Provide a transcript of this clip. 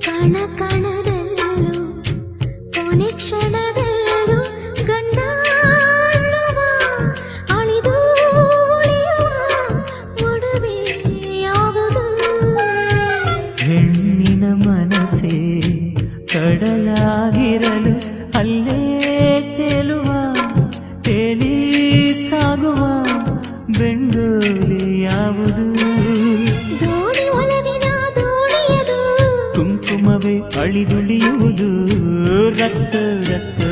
ಕಣ ಕಣದಲ್ಲೂ ಕೊನೆ ಕ್ಷಣದಲ್ಲೂ ಗಂಡ ಅನ್ನುವ ಅಳಿದು ಉಳಿಯುವ ಒಡವೆ ಯಾವುದು? ಹೆಣ್ಣಿನ ಮನಸ್ಸೇ ಕಡಲಾಗಿರಲು ಅಲ್ಲೇ ತೇಲುವ ತೇಲಿ ಸಾಗುವ ಬೆಂಡೋಲಿ ಯಾವುದು? ದೋಣಿ ಒಲವಿನ ದೋಣಿಯದು ಕುಂಕುಮವೇ ಅಳಿದುಳಿಯುವುದು ರಕ್ತ ರಕ್ತ